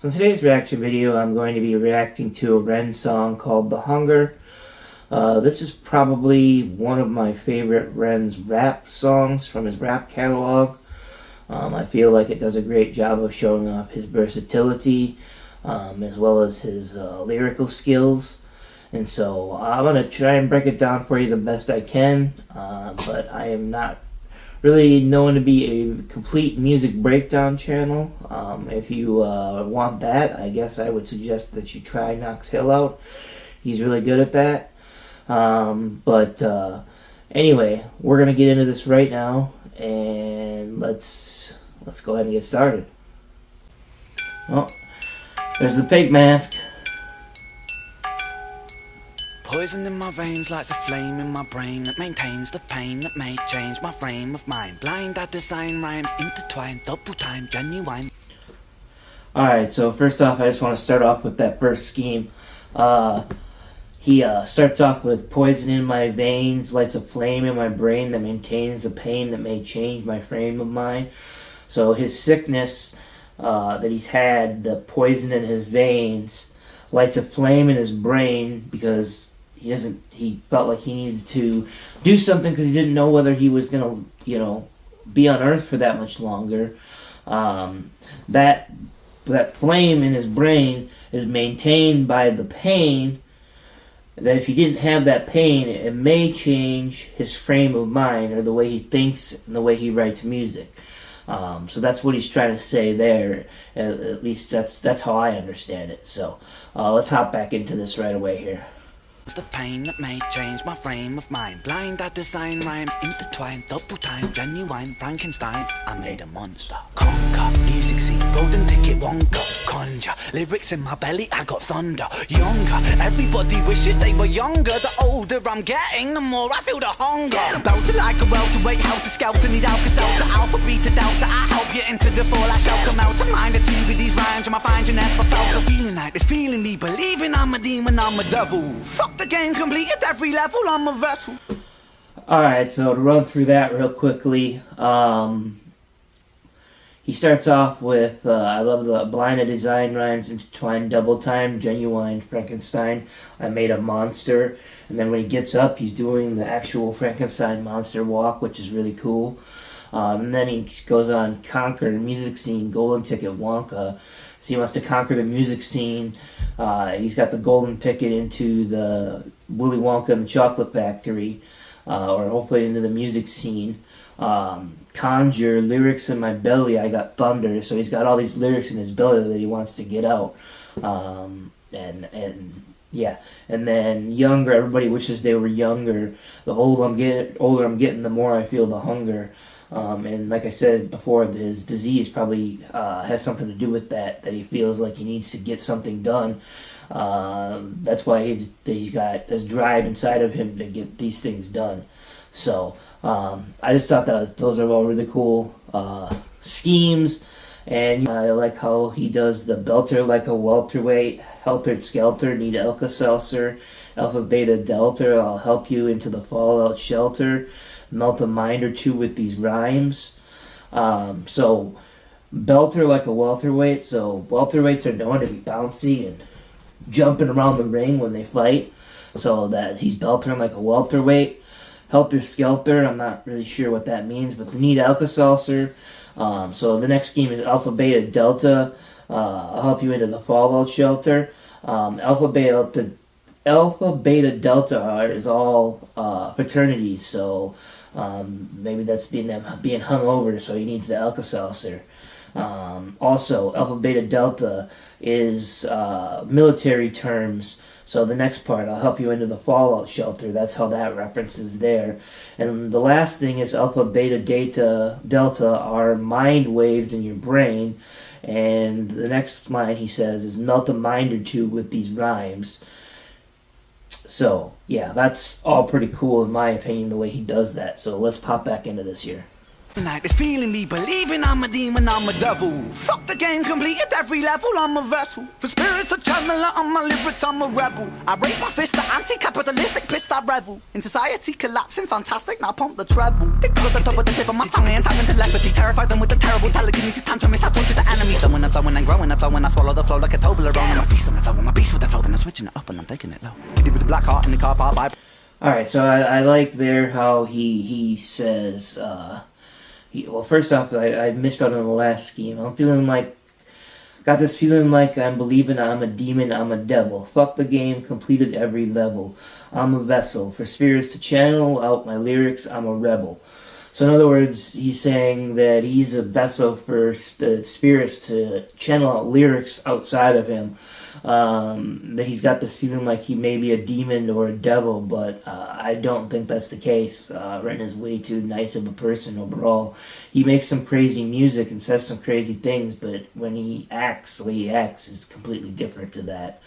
So in today's reaction video, I'm going to be reacting to a Ren song called The Hunger. This is probably one of my favorite Ren's rap songs from his rap catalog. I feel like it does a great job of showing off his versatility, as well as his lyrical skills. And so I'm going to try and break it down for you the best I can, but I am not really known to be a complete music breakdown channel. If you want that, I guess I would suggest that you try Knox Hill out. He's really good at that. Anyway, we're gonna get into this right now, and let's go ahead and get started. Oh, there's the pig mask. Poison in my veins lights a flame in my brain that maintains the pain that may change my frame of mind. Blind I design rhymes intertwined, double time, genuine. Alright, so first off, I just want to start off with that first scheme. He starts off with poison in my veins, lights a flame in my brain that maintains the pain that may change my frame of mind. So his sickness that he's had, the poison in his veins, lights a flame in his brain because he felt like he needed to do something because he didn't know whether he was gonna, be on Earth for that much longer. That flame in his brain is maintained by the pain. That if he didn't have that pain, it may change his frame of mind or the way he thinks and the way he writes music. So that's what he's trying to say there. At least that's how I understand it. So let's hop back into this right away here. It's the pain that may change my frame of mind. Blind I design rhymes intertwined, double time, genuine Frankenstein. I made a monster. Conquer, music scene, golden ticket, Wonka. Conjure, lyrics in my belly, I got thunder. Younger, everybody wishes they were younger. The older I'm getting, the more I feel the hunger. Belter like a welterweight, helter skelter, need Alka-Seltzer, alpha, beta, delta. I help you into the fall, I shelter, melt a mind at with these rhymes. I find you never felt a feeling like this, feeling me, believing I'm a demon, I'm a devil. Fuck the game completed every level, I'm a vessel. Alright, so to run through that real quickly, he starts off with, I love the blind design rhymes intertwined, double time, genuine Frankenstein, I made a monster. And then when he gets up, he's doing the actual Frankenstein monster walk, which is really cool. And then he goes on, conquer the music scene, golden ticket, Wonka. So he wants to conquer the music scene. He's got the golden ticket into the Willy Wonka and the Chocolate Factory, or hopefully into the music scene. Conjure, lyrics in my belly, I got thunder. So he's got all these lyrics in his belly that he wants to get out. Yeah, and then younger, everybody wishes they were younger. The older I'm getting, the more I feel the hunger. And like I said before, his disease probably has something to do with that he feels like he needs to get something done. That's why he's got this drive inside of him to get these things done. So I just thought those are all really cool schemes. And I like how he does the belter like a welterweight, helter skelter, need Alka-Seltzer, alpha beta delta, I'll help you into the fallout shelter, melt a mind or two with these rhymes. So belter like a welterweight, so welterweights are known to be bouncy and jumping around the ring when they fight, so that he's beltering like a welterweight. Helter skelter, I'm not really sure what that means, but they need Alka-Seltzer. So the next scheme is alpha beta delta, I'll help you into the fallout shelter. Alpha beta delta is all fraternities, so maybe that's being hungover, so he needs the Alka-Seltzer. Also, alpha beta delta is military terms, so the next part, I'll help you into the fallout shelter, that's how that references there. And the last thing is alpha beta delta are mind waves in your brain. And the next line he says is melt a mind or two with these rhymes. So yeah, that's all pretty cool in my opinion, the way he does that. So let's pop back into this here. Night is feeling me, believing I'm a demon, I'm a devil. Fuck the game, completed every level, I'm a vessel. For spirits a channeler, on my lyrics, I'm a rebel. I raise my fist at anti-capitalistic, pissed I revel. In society collapsing, fantastic, now pump the treble. Tick to the top with the tip of my tongue, and time into telepathy. Terrify them with the terrible telekinesis, tantrum, I torture the enemy. Flowing and flowing and growing and flowing, I swallow the flow like a Toblerone. And I feast on the flow, I'm a beast with the flow, then I'm switching it up and I'm taking it low. Kitty with the black heart in the car park by... Alright, so I like there how he says, well, first off, I missed out on the last scheme. Got this feeling like I'm believing I'm a demon, I'm a devil. Fuck the game, completed every level. I'm a vessel. For spirits to channel out my lyrics, I'm a rebel. So in other words, he's saying that he's a vessel for the spirits to channel out lyrics outside of him. That he's got this feeling like he may be a demon or a devil, but I don't think that's the case. Ren is way too nice of a person overall. He makes some crazy music and says some crazy things, but when he acts, the way he acts is completely different to that.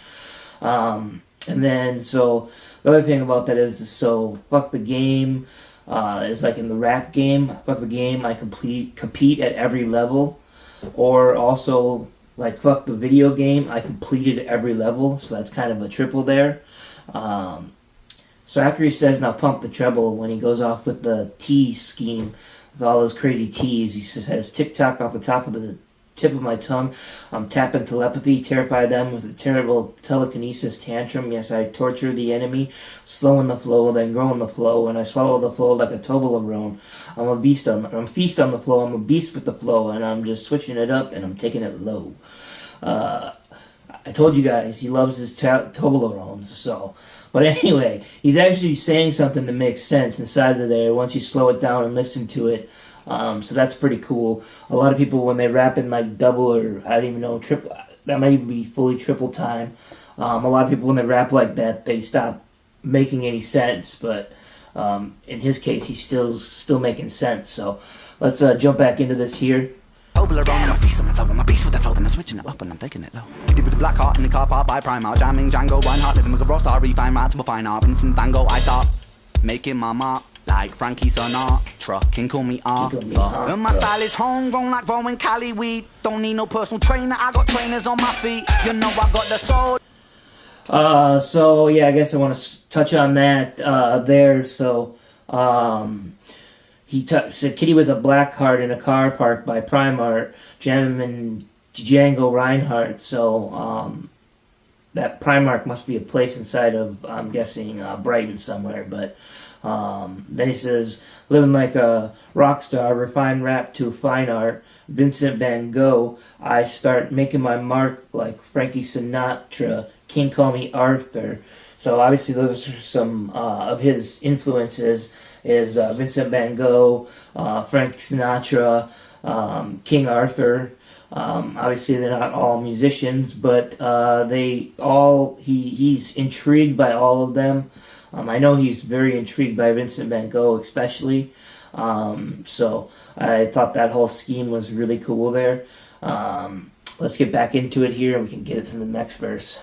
And then, so, the other thing about that is, so, fuck the game. It's like in the rap game, fuck the game, I compete at every level. Or also, like, fuck the video game, I completed every level, so that's kind of a triple there. So after he says, now pump the treble, when he goes off with the T scheme, with all those crazy T's, he says, tick-tock off the top of the tip of my tongue, I'm tapping telepathy, terrify them with a terrible telekinesis tantrum. Yes, I torture the enemy, slowing the flow, then growing the flow, and I swallow the flow like a Toblerone. I'm feast on the flow, I'm a beast with the flow, and I'm just switching it up, and I'm taking it low. I told you guys, he loves his Toblerones, so... But anyway, he's actually saying something that makes sense inside of there once you slow it down and listen to it. So that's pretty cool. A lot of people, when they rap in like double or I don't even know, triple, that might even be fully triple time. A lot of people, when they rap like that, they stop making any sense. But in his case, he's still making sense. So let's jump back into this here. Toblerone, I'm feast on the flow, I'm a beast with the flow, then I'm switching it up and I'm taking it low. Kitty with the black heart in the car park by Primark, jamming Django, Reinhardt, living with a raw star, refine rats, we'll find art, Vincent Van Gogh, I start making my mark. Like Frankie Sinatra, can call me Arthur. And my style is homegrown like growing Cali weed. Don't need no personal trainer, I got trainers on my feet. You know I got the soul. So yeah, I guess I want to touch on that there. So he said Kitty with a black heart in a car parked by Primark, jamming Django Reinhardt. So that Primark must be a place inside of, I'm guessing, Brighton somewhere, but then he says, living like a rock star, refined rap to fine art, Vincent Van Gogh, I start making my mark like Frankie Sinatra, King call me Arthur. So obviously those are some of his influences, is Vincent Van Gogh, Frank Sinatra, King Arthur. Obviously they're not all musicians, but he's intrigued by all of them. I know he's very intrigued by Vincent Van Gogh especially, so I thought that whole scheme was really cool there. Let's get back into it here and we can get it to the next verse.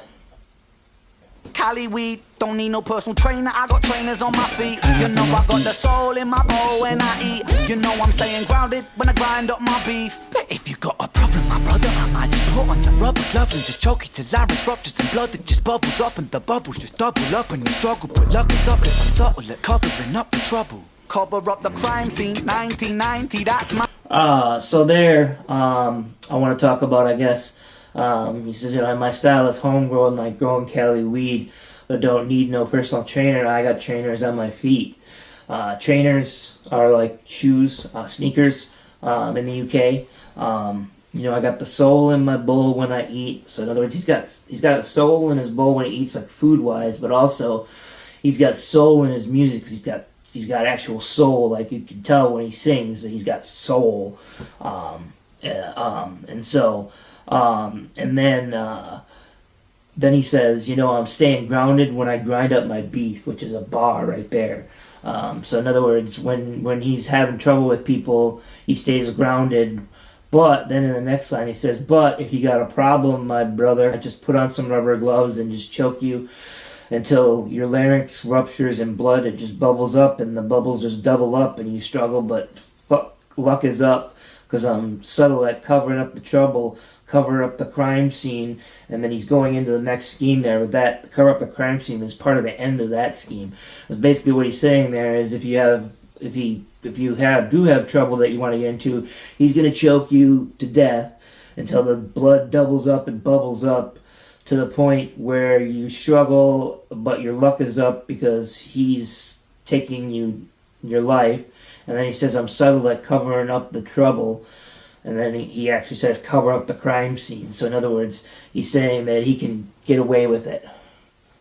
Cali weed, don't need no personal trainer, I got trainers on my feet. You know I got the soul in my bowl when I eat. You know I'm staying grounded when I grind up my beef. But if you got a problem, my brother, I might just put on some rubber gloves and just choke it till Larry's ruptures and blood that just bubbles up and the bubbles just double up and you struggle. But luck is up cause I'm subtle at covering up the trouble. Cover up the crime scene, 1990, that's my... So there, I want to talk about, I guess, he says, you know, my style is homegrown like growing Cali weed, but don't need no personal trainer. I got trainers on my feet. Trainers are like shoes, sneakers in the UK. You know, I got the soul in my bowl when I eat. So in other words, he's got a soul in his bowl when he eats, like food-wise, but also he's got soul in his music because he's got actual soul. Like you can tell when he sings that he's got soul. Then he says, you know, I'm staying grounded when I grind up my beef, which is a bar right there. So in other words, when he's having trouble with people, he stays grounded. But then in the next line he says, but if you got a problem, my brother, I just put on some rubber gloves and just choke you until your larynx ruptures and blood, it just bubbles up and the bubbles just double up and you struggle, but fuck luck is up because I'm subtle at covering up the trouble, cover up the crime scene, and then he's going into the next scheme there. With that, cover up the crime scene is part of the end of that scheme. Because basically what he's saying there is if you do have trouble that you want to get into, he's going to choke you to death until the blood doubles up and bubbles up to the point where you struggle, but your luck is up because he's taking your life. And then he says, I'm subtle at covering up the trouble. And then he actually says, cover up the crime scene. So in other words, he's saying that he can get away with it.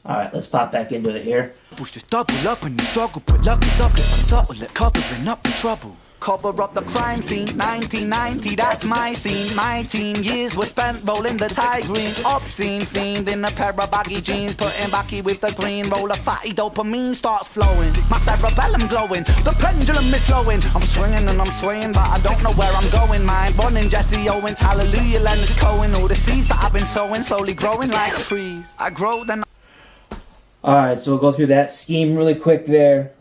Alright, let's pop back into it here. Push this double up and you struggle, but luck is up cause I'm subtle at covering up the trouble. Cover up the crime scene, 1990, that's my scene. My teen years were spent rolling the Thai green. Obscene fiend in a pair of baggy jeans, putting backy with the green. Roll a fatty, dopamine starts flowing. My cerebellum glowing, the pendulum is slowing. I'm swinging and I'm swaying, but I don't know where I'm going. Mind running, Jesse Owens, hallelujah, Leonard Cohen. All the seeds that I've been sowing, slowly growing like trees. I grow then. Alright, so we'll go through that scheme really quick there.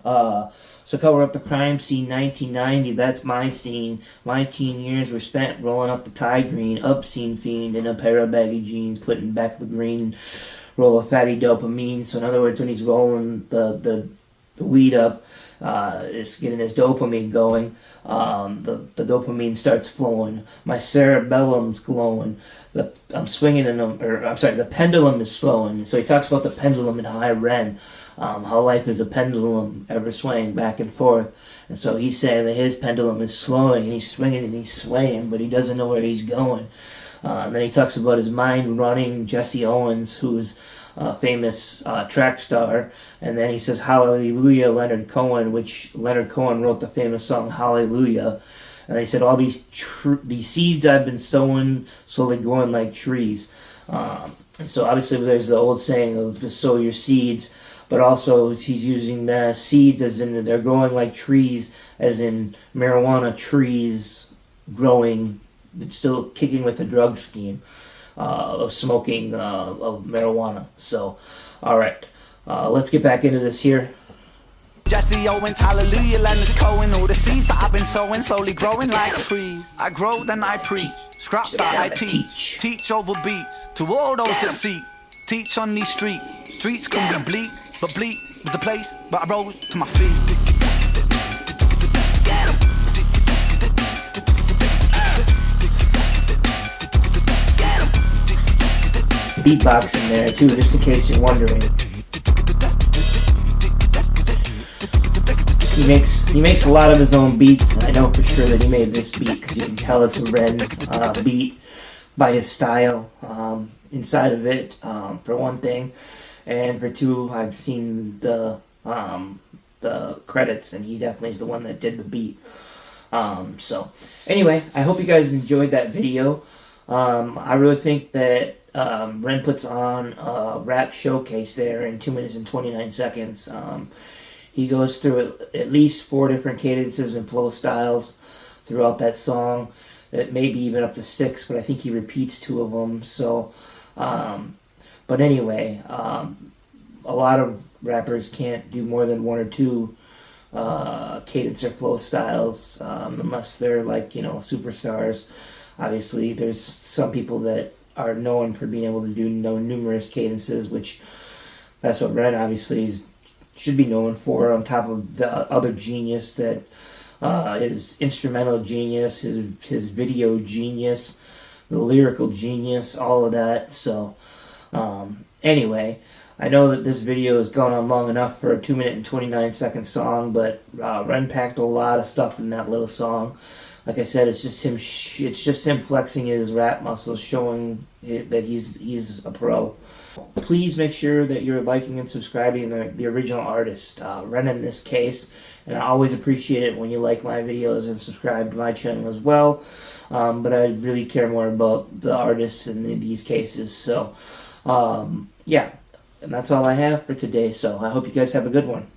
So cover up the crime scene, 1990, that's my scene. My teen years were spent rolling up the Thai green, obscene fiend in a pair of baggy jeans, putting back the green, roll a fatty dopamine. So in other words, when he's rolling the weed up, it's getting his dopamine going. The dopamine starts flowing. My cerebellum's glowing. I'm swinging the pendulum is slowing. So he talks about the pendulum in high Ren. How life is a pendulum ever swaying back and forth. And so he's saying that his pendulum is slowing and he's swinging and he's swaying, but he doesn't know where he's going. And then he talks about his mind running, Jesse Owens, who's a famous track star. And then he says, hallelujah, Leonard Cohen, which Leonard Cohen wrote the famous song Hallelujah. And he said, all these seeds I've been sowing, slowly growing like trees. And so obviously there's the old saying of to sow your seeds. But also he's using the seeds as in they're growing like trees, as in marijuana trees growing, still kicking with the drug scheme of smoking of marijuana. So, alright, let's get back into this here. Jesse Owens, hallelujah, Leonard Cohen. All the seeds that I've been sowing, slowly growing like trees. I grow, then I preach. Scrap that I teach. Teach over beats to all those that seek. Teach on these streets. Streets can be bleak, but bleak was the place where I rose to my feet. Beatboxing there too, just in case you're wondering. He makes a lot of his own beats. I know for sure that he made this beat because you can tell it's a Ren beat by his style inside of it, for one thing, and for two, I've seen the credits, and he definitely is the one that did the beat. So anyway, I hope you guys enjoyed that video. I really think that Ren puts on a rap showcase there in 2 minutes and 29 seconds. He goes through at least 4 different cadences and flow styles throughout that song. It may be even up to 6, but I think he repeats 2 of them. So, but anyway, a lot of rappers can't do more than 1 or 2 cadence or flow styles unless they're like, superstars. Obviously, there's some people that are known for being able to do numerous cadences, which that's what Ren obviously should be known for, on top of the other genius that his instrumental genius, his video genius, the lyrical genius, all of that. So anyway, I know that this video has gone on long enough for a 2 minute and 29 second song, but Ren packed a lot of stuff in that little song. Like I said, it's just him flexing his rap muscles, showing that he's a pro. Please make sure that you're liking and subscribing the original artist, Ren in this case. And I always appreciate it when you like my videos and subscribe to my channel as well. But I really care more about the artists in these cases. So, yeah. And that's all I have for today. So I hope you guys have a good one.